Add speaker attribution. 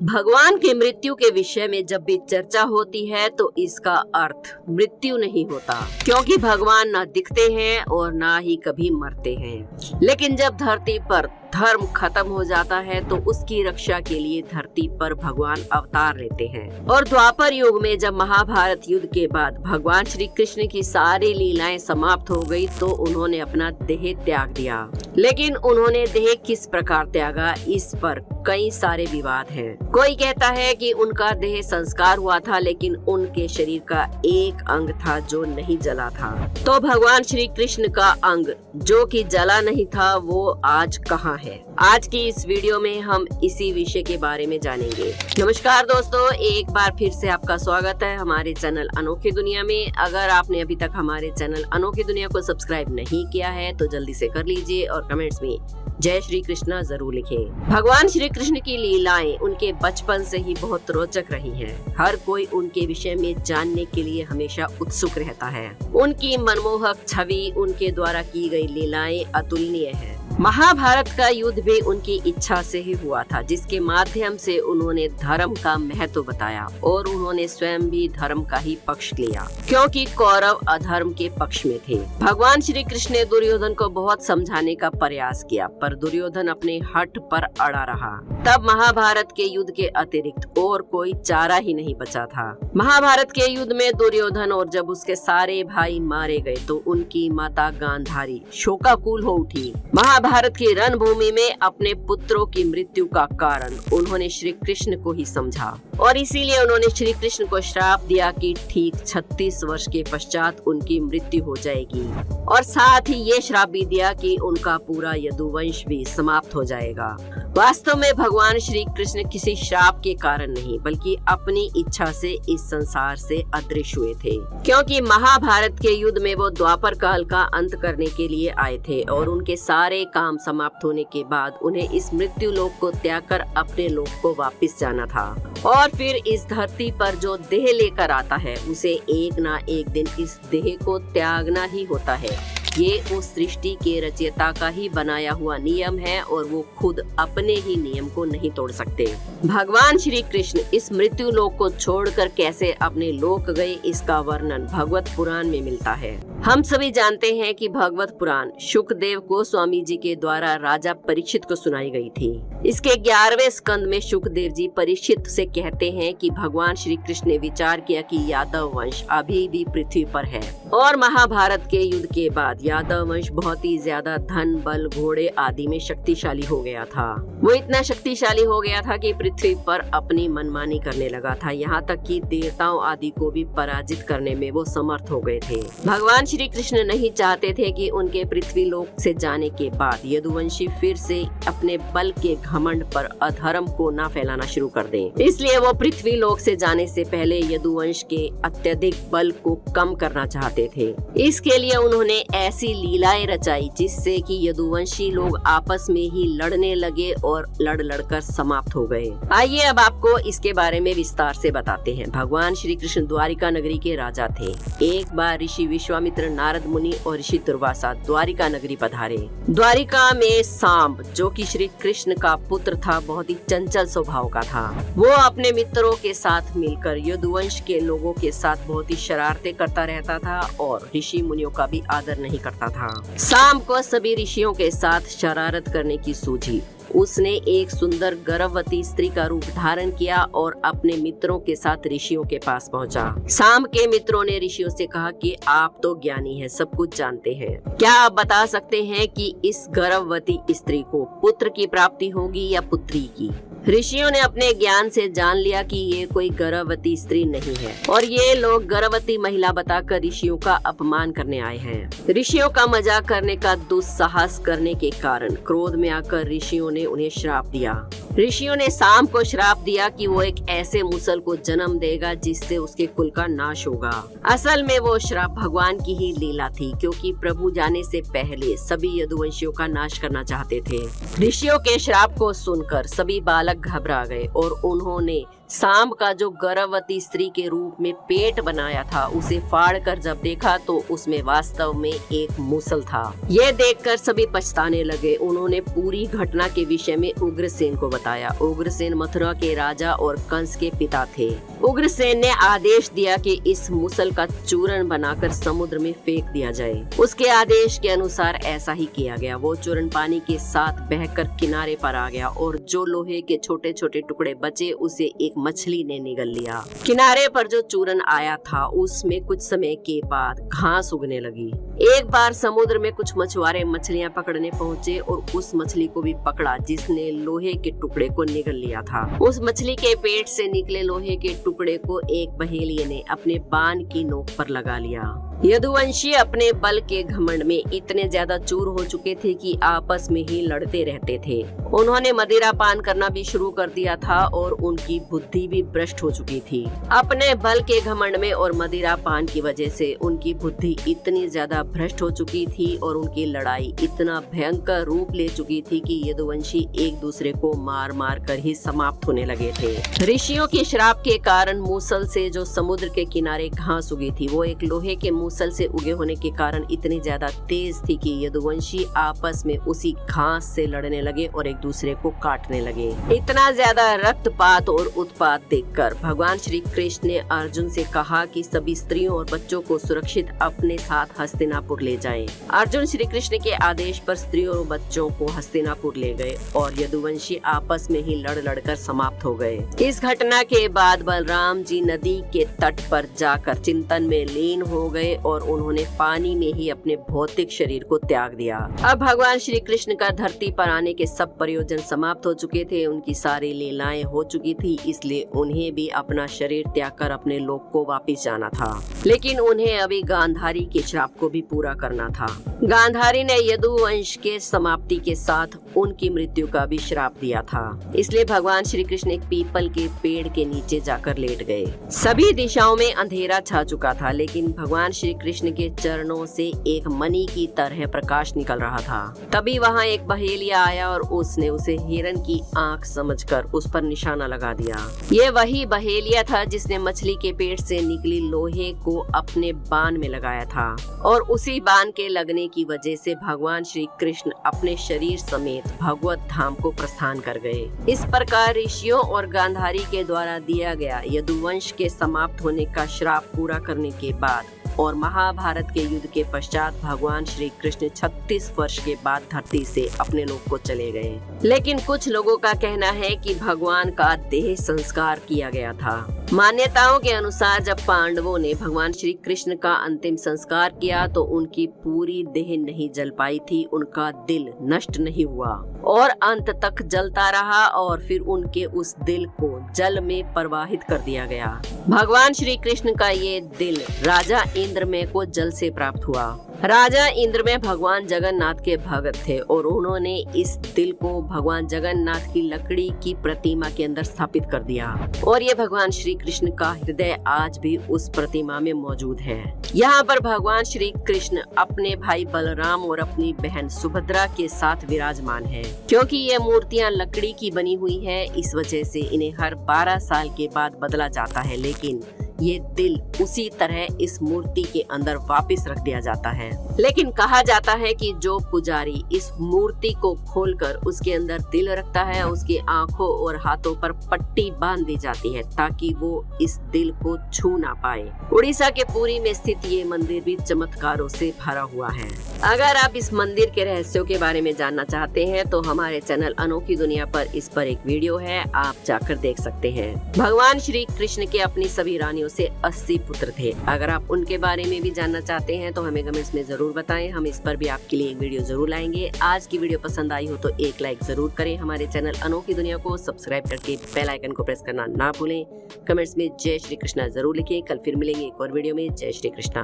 Speaker 1: भगवान की मृत्यु के विषय में जब भी चर्चा होती है तो इसका अर्थ मृत्यु नहीं होता, क्योंकि भगवान ना दिखते हैं और ना ही कभी मरते हैं। लेकिन जब धरती पर धर्म खत्म हो जाता है तो उसकी रक्षा के लिए धरती पर भगवान अवतार लेते हैं। और द्वापर युग में जब महाभारत युद्ध के बाद भगवान श्री कृष्ण की सारी लीलाएं समाप्त हो गई तो उन्होंने अपना देह त्याग दिया। लेकिन उन्होंने देह किस प्रकार त्यागा, इस पर कई सारे विवाद हैं। कोई कहता है कि उनका देह संस्कार हुआ था, लेकिन उनके शरीर का एक अंग था जो नहीं जला था। तो भगवान श्री कृष्ण का अंग जो कि जला नहीं था वो आज कहाँ है? आज की इस वीडियो में हम इसी विषय के बारे में जानेंगे। नमस्कार दोस्तों, एक बार फिर से आपका स्वागत है हमारे चैनल अनोखी दुनिया में। अगर आपने अभी तक हमारे चैनल अनोखी दुनिया को सब्सक्राइब नहीं किया है तो जल्दी से कर लीजिए और कमेंट्स में जय श्री कृष्णा जरूर लिखें। भगवान श्री कृष्ण की लीलाएं उनके बचपन से ही बहुत रोचक रही हैं। हर कोई उनके विषय में जानने के लिए हमेशा उत्सुक रहता है। उनकी मनमोहक छवि, उनके द्वारा की गई लीलाएं अतुलनीय है। महाभारत का युद्ध भी उनकी इच्छा से ही हुआ था, जिसके माध्यम से उन्होंने धर्म का महत्व बताया और उन्होंने स्वयं भी धर्म का ही पक्ष लिया, क्योंकि कौरव अधर्म के पक्ष में थे। भगवान श्री कृष्ण ने दुर्योधन को बहुत समझाने का प्रयास किया, पर दुर्योधन अपने हठ पर अड़ा रहा। तब महाभारत के युद्ध के अतिरिक्त और कोई चारा ही नहीं बचा था। महाभारत के युद्ध में दुर्योधन और जब उसके सारे भाई मारे गए तो उनकी माता गांधारी शोकाकुल हो उठी। महाभारत की रणभूमि में अपने पुत्रों की मृत्यु का कारण उन्होंने श्री कृष्ण को ही समझा और इसीलिए उन्होंने श्री कृष्ण को श्राप दिया कि ठीक 36 वर्ष के पश्चात उनकी मृत्यु हो जाएगी, और साथ ही ये श्राप भी दिया कि उनका पूरा यदुवंश भी समाप्त हो जाएगा। वास्तव में भगवान श्री कृष्ण किसी श्राप के कारण नहीं, बल्कि अपनी इच्छा से इस संसार से अदृश्य हुए थे, क्योंकि महाभारत के युद्ध में वो द्वापर काल का अंत करने के लिए आए थे और उनके सारे काम समाप्त होने के बाद उन्हें इस मृत्यु लोक को त्याग कर अपने लोक को वापस जाना था। और फिर इस धरती पर जो देह लेकर आता है उसे एक ना एक दिन इस देह को त्यागना ही होता है। ये उस सृष्टि के रचयिता का ही बनाया हुआ नियम है और वो खुद अपने ही नियम को नहीं तोड़ सकते। भगवान श्री कृष्ण इस मृत्यु लोक को छोड़कर कैसे अपने लोक गए, इसका वर्णन भगवत पुराण में मिलता है। हम सभी जानते हैं कि भगवत पुराण शुकदेव को स्वामी जी के द्वारा राजा परीक्षित को सुनाई गई थी। इसके 11वें स्कंद में शुकदेव जी परीक्षित से कहते हैं कि भगवान श्री कृष्ण ने विचार किया कि यादव वंश अभी भी पृथ्वी पर है और महाभारत के युद्ध के बाद यादव वंश बहुत ही ज्यादा धन, बल, घोड़े आदि में शक्तिशाली हो गया था। वो इतना शक्तिशाली हो गया था कि पृथ्वी पर अपनी मनमानी करने लगा था, यहाँ तक कि देवताओं आदि को भी पराजित करने में वो समर्थ हो गए थे। भगवान श्री कृष्ण नहीं चाहते थे कि उनके पृथ्वी लोक से जाने के बाद यदुवंशी फिर से अपने बल के घमंड पर अधर्म को ना फैलाना शुरू कर दें। इसलिए वो पृथ्वी लोक से जाने से पहले यदुवंश के अत्यधिक बल को कम करना चाहते थे। इसके लिए उन्होंने ऐसी लीलाएं रचाई जिससे कि यदुवंशी लोग आपस में ही लड़ने लगे और लड़कर समाप्त हो गए। आइए अब आपको इसके बारे में विस्तार से बताते हैं। भगवान श्री कृष्ण द्वारिका नगरी के राजा थे। एक बार ऋषि विश्वामित्र, नारद मुनि और ऋषि दुर्वासा द्वारिका नगरी पधारे। द्वारिका में सांब, जो कि श्री कृष्ण का पुत्र था, बहुत ही चंचल स्वभाव का था। वो अपने मित्रों के साथ मिलकर यदुवंश के लोगों के साथ बहुत ही शरारतें करता रहता था और ऋषि मुनियों का भी आदर नहीं करता था। सांब को सभी ऋषियों के साथ शरारत करने की सूझी। उसने एक सुंदर गर्भवती स्त्री का रूप धारण किया और अपने मित्रों के साथ ऋषियों के पास पहुंचा। सांब के मित्रों ने ऋषियों से कहा कि आप तो ज्ञानी हैं, सब कुछ जानते हैं। क्या आप बता सकते हैं कि इस गर्भवती स्त्री को पुत्र की प्राप्ति होगी या पुत्री की? ऋषियों ने अपने ज्ञान से जान लिया कि ये कोई गर्भवती स्त्री नहीं है और ये लोग गर्भवती महिला बताकर ऋषियों का अपमान करने आए हैं। ऋषियों का मजाक करने का दुस्साहस करने के कारण क्रोध में आकर ऋषियों ने उन्हें श्राप दिया। ऋषियों ने सांब को श्राप दिया कि वो एक ऐसे मुसल को जन्म देगा जिससे उसके कुल का नाश होगा। असल में वो श्राप भगवान की ही लीला थी, क्योंकि प्रभु जाने से पहले सभी यदुवंशियों का नाश करना चाहते थे। ऋषियों के श्राप को सुनकर सभी बालक घबरा गए और उन्होंने सांब का जो गर्भवती स्त्री के रूप में पेट बनाया था, उसे फाड़कर जब देखा तो उसमें वास्तव में एक मूसल था। यह देखकर सभी पछताने लगे। उन्होंने पूरी घटना के विषय में उग्रसेन को बताया। उग्रसेन मथुरा के राजा और कंस के पिता थे। उग्रसेन ने आदेश दिया कि इस मूसल का चूर्ण बनाकर समुद्र में फेंक दिया जाए। उसके आदेश के अनुसार ऐसा ही किया गया। वो चूर्ण पानी के साथ बहकर किनारे पर आ गया और जो लोहे के छोटे छोटे टुकड़े बचे उसे एक मछली ने निगल लिया। किनारे पर जो चूर्ण आया था उसमें कुछ समय के बाद घास उगने लगी। एक बार समुद्र में कुछ मछुआरे मछलियां पकड़ने पहुंचे और उस मछली को भी पकड़ा जिसने लोहे के टुकड़े को निगल लिया था। उस मछली के पेट से निकले लोहे के टुकड़े को एक बहेलिये ने अपने बाण की नोक पर लगा लिया। यदुवंशी अपने बल के घमंड में इतने ज्यादा चूर हो चुके थे कि आपस में ही लड़ते रहते थे। उन्होंने मदिरा पान करना भी शुरू कर दिया था और उनकी बुद्धि भी भ्रष्ट हो चुकी थी। अपने बल के घमंड में और मदिरा पान की वजह से उनकी बुद्धि इतनी ज्यादा भ्रष्ट हो चुकी थी और उनकी लड़ाई इतना भयंकर रूप ले चुकी थी कि यदुवंशी एक दूसरे को मार मार कर ही समाप्त होने लगे थे। ऋषियों के श्राप के कारण मूसल से जो समुद्र के किनारे घास उगी थी, वो एक लोहे के मूसल से उगे होने के कारण इतनी ज्यादा तेज थी कि यदुवंशी आपस में उसी घास से लड़ने लगे और एक दूसरे को काटने लगे। इतना ज्यादा रक्तपात और उत्पात देखकर भगवान श्री कृष्ण ने अर्जुन से कहा कि सभी स्त्रियों और बच्चों को सुरक्षित अपने साथ हस्तिनापुर ले जाएं। अर्जुन श्री कृष्ण के आदेश पर स्त्रियों और बच्चों को हस्तिनापुर ले गए और यदुवंशी आपस में ही लड़ लड़कर समाप्त हो गए। इस घटना के बाद बलराम जी नदी के तट पर जाकर चिंतन में लीन हो गए और उन्होंने पानी में ही अपने भौतिक शरीर को त्याग दिया। अब भगवान श्री कृष्ण का धरती पर आने के सब प्रयोजन समाप्त हो चुके थे। उनकी सारी लीलाएं हो चुकी थी, इसलिए उन्हें भी अपना शरीर त्याग कर अपने लोक को वापिस जाना था। लेकिन उन्हें अभी गांधारी के श्राप को भी पूरा करना था। गांधारी ने यदुवंश के समाप्ति के साथ उनकी मृत्यु का भी श्राप दिया था। इसलिए भगवान श्री कृष्ण एक पीपल के पेड़ के नीचे जाकर लेट गए। सभी दिशाओं में अंधेरा छा चुका था, लेकिन भगवान श्री कृष्ण के चरणों से एक मणि की तरह प्रकाश निकल रहा था। तभी वहाँ एक बहेलिया आया और उसने उसे हिरण की आंख समझकर उस पर निशाना लगा दिया। ये वही बहेलिया था जिसने मछली के पेट से निकली लोहे को अपने बाण में लगाया था और उसी बाण के लगने की वजह से भगवान श्री कृष्ण अपने शरीर समेत भगवत धाम को प्रस्थान कर गए। इस प्रकार ऋषियों और गांधारी के द्वारा दिया गया यदुवंश के समाप्त होने का श्राप पूरा करने के बाद और महाभारत के युद्ध के पश्चात भगवान श्री कृष्ण 36 वर्ष के बाद धरती से अपने लोक को चले गए। लेकिन कुछ लोगों का कहना है कि भगवान का देह संस्कार किया गया था। मान्यताओं के अनुसार जब पांडवों ने भगवान श्री कृष्ण का अंतिम संस्कार किया तो उनकी पूरी देह नहीं जल पाई थी, उनका दिल नष्ट नहीं हुआ और अंत तक जलता रहा और फिर उनके उस दिल को जल में प्रवाहित कर दिया गया। भगवान श्री कृष्ण का ये दिल राजा इंद्रमय को जल से प्राप्त हुआ। राजा इंद्रमय भगवान जगन्नाथ के भक्त थे और उन्होंने इस दिल को भगवान जगन्नाथ की लकड़ी की प्रतिमा के अंदर स्थापित कर दिया और ये भगवान श्री कृष्ण का हृदय आज भी उस प्रतिमा में मौजूद है। यहाँ पर भगवान श्री कृष्ण अपने भाई बलराम और अपनी बहन सुभद्रा के साथ विराजमान है। क्योंकि ये मूर्तियाँ लकड़ी की बनी हुई है, इस वजह से इन्हें हर 12 साल के बाद बदला जाता है, लेकिन ये दिल उसी तरह इस मूर्ति के अंदर वापस रख दिया जाता है। लेकिन कहा जाता है कि जो पुजारी इस मूर्ति को खोलकर उसके अंदर दिल रखता है, उसकी आंखों और हाथों पर पट्टी बांध दी जाती है ताकि वो इस दिल को छू ना पाए। उड़ीसा के पुरी में स्थित ये मंदिर भी चमत्कारों से भरा हुआ है। अगर आप इस मंदिर के रहस्यों के बारे में जानना चाहते हैं तो हमारे चैनल अनोखी दुनिया पर इस पर एक वीडियो है, आप जाकर देख सकते हैं। भगवान श्री कृष्ण के अपनी सभी रानियों से 80 पुत्र थे। अगर आप उनके बारे में भी जानना चाहते हैं तो हमें कमेंट्स में जरूर बताएं, हम इस पर भी आपके लिए एक वीडियो जरूर लाएंगे। आज की वीडियो पसंद आई हो तो एक लाइक जरूर करें। हमारे चैनल अनोखी दुनिया को सब्सक्राइब करके बेल आइकन को प्रेस करना ना भूलें। कमेंट्स में जय श्री कृष्णा जरूर लिखें। कल फिर मिलेंगे एक और वीडियो में। जय श्री कृष्णा।